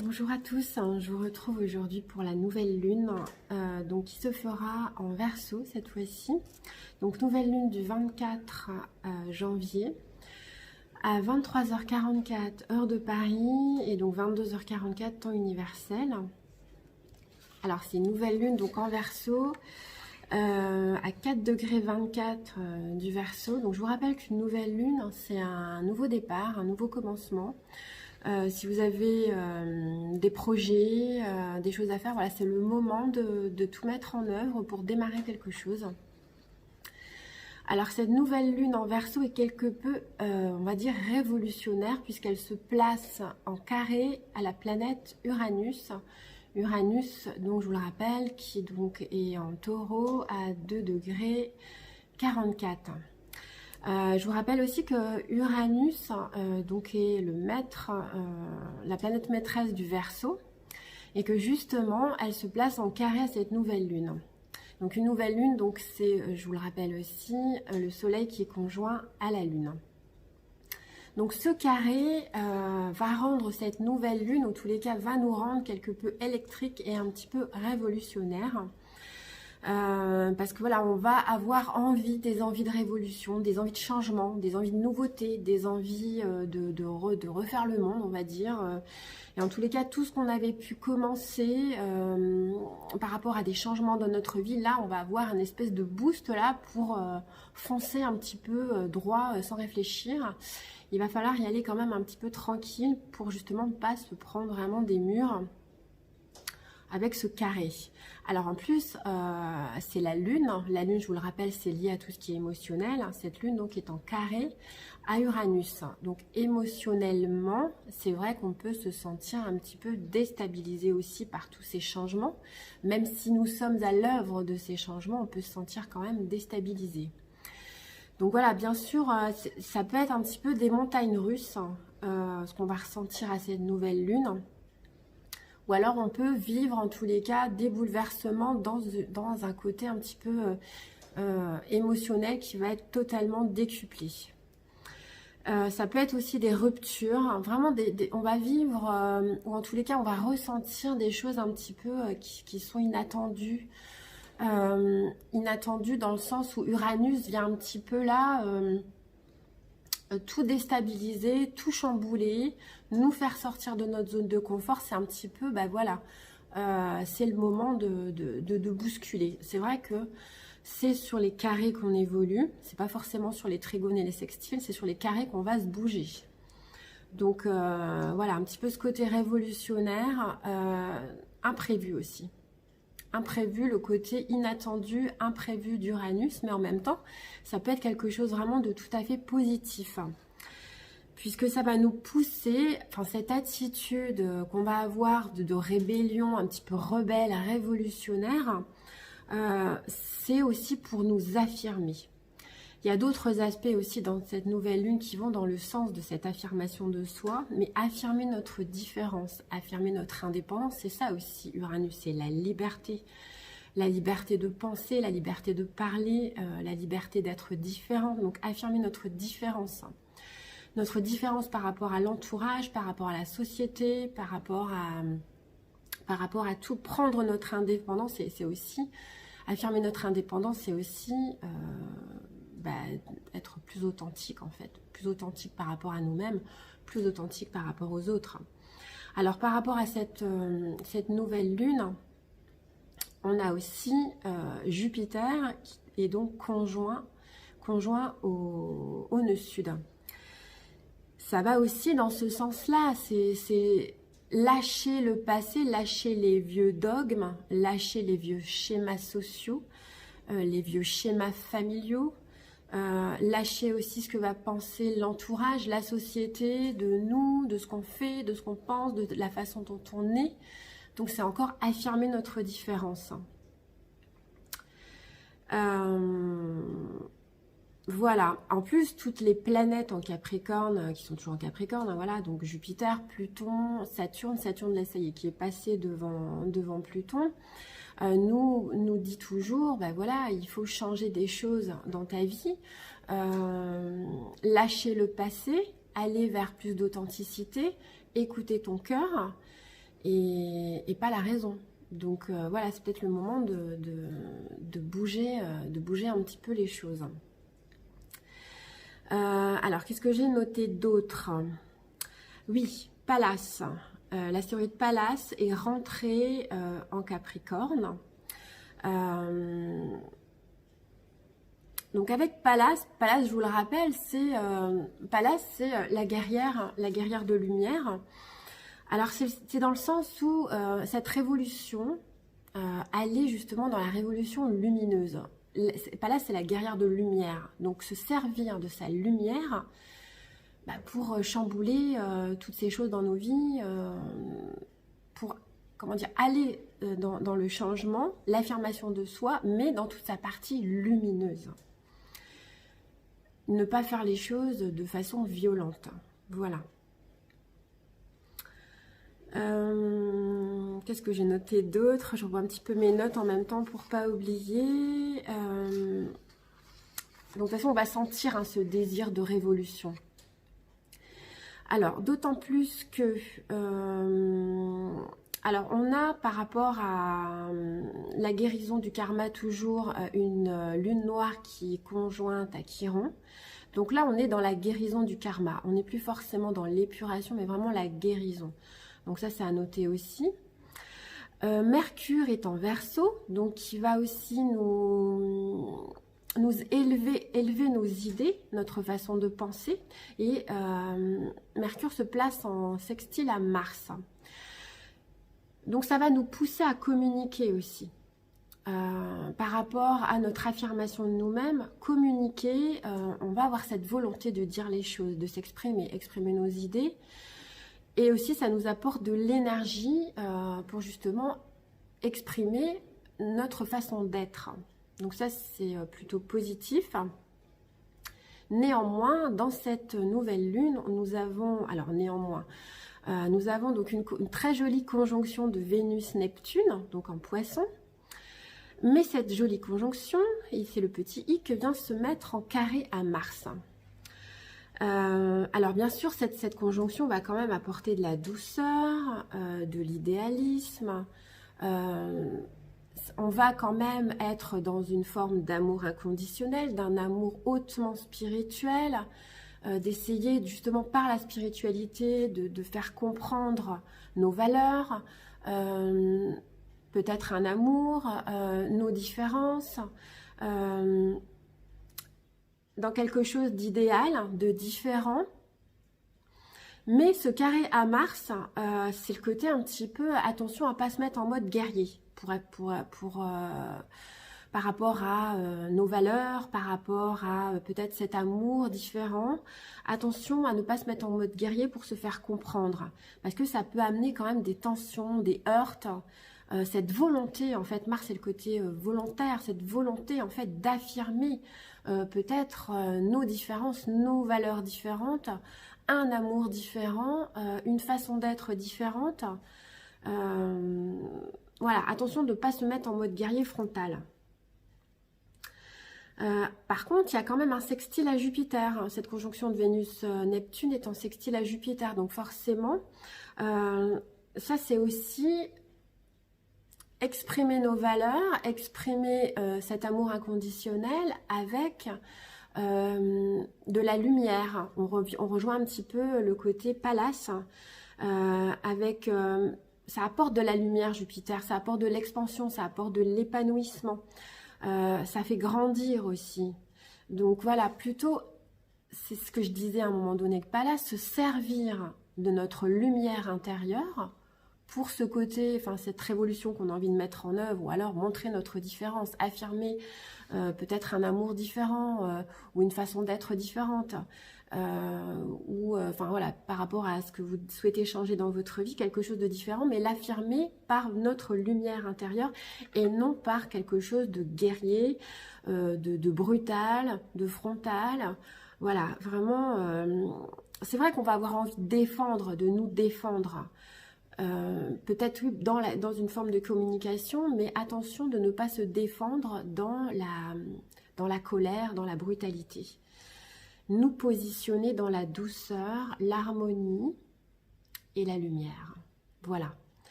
Bonjour à tous, je vous retrouve aujourd'hui pour la nouvelle lune qui se fera en Verseau cette fois-ci. Donc nouvelle lune du 24 janvier à 23h44 heure de Paris et donc 22h44 temps universel. Alors c'est une nouvelle lune donc en Verseau à 4 degrés 24 du Verseau. Donc je vous rappelle qu'une nouvelle lune c'est un nouveau départ, un nouveau commencement. Si vous avez des projets, des choses à faire, voilà, c'est le moment de tout mettre en œuvre pour démarrer quelque chose. Alors cette nouvelle lune en Verseau est quelque peu, on va dire, révolutionnaire puisqu'elle se place en carré à la planète Uranus. Uranus, donc je vous le rappelle, qui donc est en Taureau à 2 degrés 44. Je vous rappelle aussi que Uranus donc est le maître, la planète maîtresse du Verseau et que justement elle se place en carré à cette nouvelle lune. Donc une nouvelle lune, donc c'est, je vous le rappelle aussi, le soleil qui est conjoint à la lune. Donc ce carré va rendre cette nouvelle lune, ou en tous les cas va nous rendre quelque peu électrique et un petit peu révolutionnaire. Parce que voilà, on va avoir des envies de révolution, des envies de changement, des envies de nouveauté, des envies de refaire le monde, on va dire. Et en tous les cas, tout ce qu'on avait pu commencer par rapport à des changements dans notre vie, là, on va avoir une espèce de boost là pour foncer un petit peu droit sans réfléchir. Il va falloir y aller quand même un petit peu tranquille pour justement pas se prendre vraiment des murs avec ce carré. Alors en plus, c'est la lune. La lune, je vous le rappelle, c'est lié à tout ce qui est émotionnel. Cette lune donc est en carré à Uranus. Donc émotionnellement, c'est vrai qu'on peut se sentir un petit peu déstabilisé aussi par tous ces changements. Même si nous sommes à l'œuvre de ces changements, on peut se sentir quand même déstabilisé. Donc voilà, bien sûr, ça peut être un petit peu des montagnes russes, ce qu'on va ressentir à cette nouvelle lune. Ou alors on peut vivre en tous les cas des bouleversements dans un côté un petit peu émotionnel qui va être totalement décuplé. Ça peut être aussi des ruptures, hein, vraiment on va vivre, ou en tous les cas on va ressentir des choses un petit peu qui sont inattendues. Inattendues dans le sens où Uranus vient un petit peu là... tout déstabiliser, tout chambouler, nous faire sortir de notre zone de confort, c'est un petit peu, bah voilà, c'est le moment de bousculer. C'est vrai que c'est sur les carrés qu'on évolue, c'est pas forcément sur les trigones et les sextiles, c'est sur les carrés qu'on va se bouger. Donc voilà, un petit peu ce côté révolutionnaire, imprévu aussi. Imprévu, le côté inattendu, imprévu d'Uranus, mais en même temps, ça peut être quelque chose vraiment de tout à fait positif. Puisque ça va nous pousser, enfin cette attitude qu'on va avoir de rébellion un petit peu rebelle, révolutionnaire, c'est aussi pour nous affirmer. Il y a d'autres aspects aussi dans cette nouvelle lune qui vont dans le sens de cette affirmation de soi, mais affirmer notre différence, affirmer notre indépendance, c'est ça aussi Uranus, c'est la liberté de penser, la liberté de parler, la liberté d'être différent, donc affirmer notre différence par rapport à l'entourage, par rapport à la société, par rapport à tout, prendre notre indépendance, c'est aussi, affirmer notre indépendance, c'est aussi... être plus authentique en fait, plus authentique par rapport à nous-mêmes, plus authentique par rapport aux autres. Alors par rapport à cette nouvelle lune, on a aussi Jupiter qui est donc conjoint au nœud sud. Ça va aussi dans ce sens-là, c'est lâcher le passé, lâcher les vieux dogmes, lâcher les vieux schémas sociaux, les vieux schémas familiaux, lâcher aussi ce que va penser l'entourage, la société, de nous, de ce qu'on fait, de ce qu'on pense, de la façon dont on est. Donc c'est encore affirmer notre différence. Voilà, en plus toutes les planètes en Capricorne, qui sont toujours en Capricorne, hein, voilà, donc Jupiter, Pluton, Saturne là ça y est, qui est passé devant Pluton, nous dit toujours, ben voilà, il faut changer des choses dans ta vie, lâcher le passé, aller vers plus d'authenticité, écouter ton cœur, et pas la raison. Donc voilà, c'est peut-être le moment de bouger un petit peu les choses. Alors, qu'est-ce que j'ai noté d'autre? Oui, Pallas. L'astéroïde Pallas est rentré en Capricorne. Donc avec Pallas, je vous le rappelle, Pallas, c'est la guerrière de lumière. Alors c'est dans le sens où cette révolution allait justement dans la révolution lumineuse. Pallas, c'est la guerrière de lumière. Donc se servir de sa lumière pour chambouler toutes ces choses dans nos vies, pour comment dire, aller dans le changement, l'affirmation de soi, mais dans toute sa partie lumineuse. Ne pas faire les choses de façon violente. Voilà. Qu'est-ce que j'ai noté d'autre? Je revois un petit peu mes notes en même temps pour pas oublier. Donc de toute façon, on va sentir ce désir de révolution. Alors, d'autant plus que... alors, on a par rapport à la guérison du karma toujours une lune noire qui est conjointe à Chiron. Donc là, on est dans la guérison du karma. On n'est plus forcément dans l'épuration, mais vraiment la guérison. Donc ça, c'est à noter aussi. Mercure est en Verseau, donc qui va aussi nous élever nos idées, notre façon de penser. Et Mercure se place en sextile à Mars. Donc ça va nous pousser à communiquer aussi. Par rapport à notre affirmation de nous-mêmes, communiquer, on va avoir cette volonté de dire les choses, de s'exprimer, exprimer nos idées. Et aussi, ça nous apporte de l'énergie pour justement exprimer notre façon d'être. Donc ça, c'est plutôt positif. Néanmoins, dans cette nouvelle lune, nous avons... Alors néanmoins, nous avons donc une très jolie conjonction de Vénus-Neptune, donc en Poisson. Mais cette jolie conjonction, et c'est le petit hic, vient se mettre en carré à Mars. Alors bien sûr, cette conjonction va quand même apporter de la douceur, de l'idéalisme. On va quand même être dans une forme d'amour inconditionnel, d'un amour hautement spirituel, d'essayer justement par la spiritualité de faire comprendre nos valeurs, peut-être un amour, nos différences, dans quelque chose d'idéal, de différent. Mais ce carré à Mars, c'est le côté un petit peu, attention à ne pas se mettre en mode guerrier, par rapport à nos valeurs, par rapport à peut-être cet amour différent. Attention à ne pas se mettre en mode guerrier pour se faire comprendre, parce que ça peut amener quand même des tensions, des heurts, cette volonté, en fait, Mars c'est le côté volontaire, cette volonté en fait d'affirmer peut-être nos différences, nos valeurs différentes, un amour différent, une façon d'être différente. Voilà, attention de ne pas se mettre en mode guerrier frontal. Par contre, il y a quand même un sextile à Jupiter. Cette conjonction de Vénus-Neptune est en sextile à Jupiter. Donc forcément, ça c'est aussi exprimer nos valeurs, exprimer cet amour inconditionnel avec de la lumière. On rejoint un petit peu le côté Pallas avec... ça apporte de la lumière Jupiter, ça apporte de l'expansion, ça apporte de l'épanouissement. Ça fait grandir aussi. Donc voilà, plutôt, c'est ce que je disais à un moment donné, que Pallas, se servir de notre lumière intérieure pour ce côté, enfin cette révolution qu'on a envie de mettre en œuvre, ou alors montrer notre différence, affirmer peut-être un amour différent ou une façon d'être différente, ou enfin voilà, par rapport à ce que vous souhaitez changer dans votre vie, quelque chose de différent, mais l'affirmer par notre lumière intérieure et non par quelque chose de guerrier, de brutal, de frontal. Voilà, vraiment, c'est vrai qu'on va avoir envie de défendre, de nous défendre. Peut-être oui, dans une forme de communication, mais attention de ne pas se défendre dans la colère, dans la brutalité. Nous positionner dans la douceur, l'harmonie et la lumière. Voilà.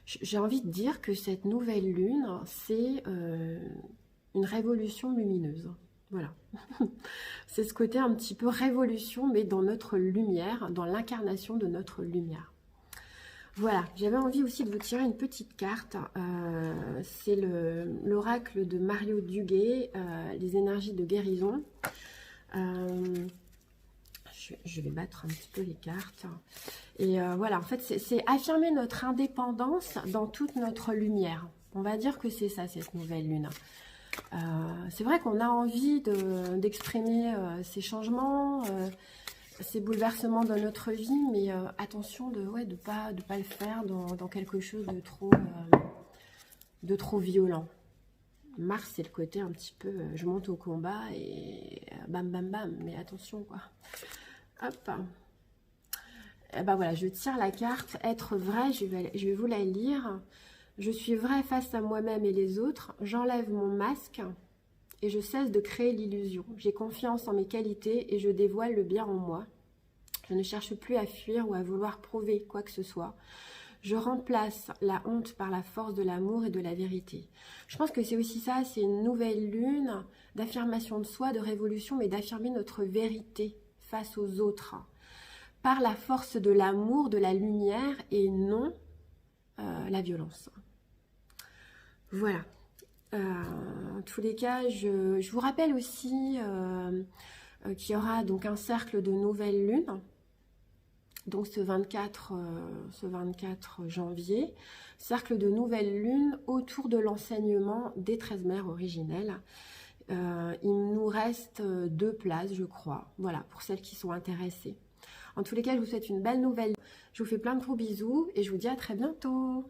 J'ai envie de dire que cette nouvelle lune, c'est une révolution lumineuse. Voilà. C'est ce côté un petit peu révolution, mais dans notre lumière, dans l'incarnation de notre lumière. Voilà, j'avais envie aussi de vous tirer une petite carte. C'est l'oracle de Mario Duguay, les énergies de guérison. Je vais battre un petit peu les cartes. Et voilà, en fait, c'est affirmer notre indépendance dans toute notre lumière. On va dire que c'est ça, cette nouvelle lune. C'est vrai qu'on a envie d'exprimer ces changements, ces bouleversements dans notre vie, mais attention de pas le faire dans quelque chose de trop violent. Mars, c'est le côté un petit peu, je monte au combat et bam bam bam, mais attention quoi. Hop. Et ben voilà, je tire la carte être vrai, je vais vous la lire. Je suis vrai face à moi-même et les autres, j'enlève mon masque et je cesse de créer l'illusion. J'ai confiance en mes qualités et je dévoile le bien en moi. Je ne cherche plus à fuir ou à vouloir prouver quoi que ce soit. Je remplace la honte par la force de l'amour et de la vérité. Je pense que c'est aussi ça, c'est une nouvelle lune d'affirmation de soi, de révolution, mais d'affirmer notre vérité face aux autres. Par la force de l'amour, de la lumière et non la violence. Voilà. En tous les cas, je vous rappelle aussi qu'il y aura donc un cercle de nouvelle lune. Donc ce 24 janvier, cercle de nouvelle lune autour de l'enseignement des 13 mères originelles. Il nous reste 2 places, je crois, voilà, pour celles qui sont intéressées. En tous les cas, je vous souhaite une belle nouvelle. Je vous fais plein de gros bisous et je vous dis à très bientôt.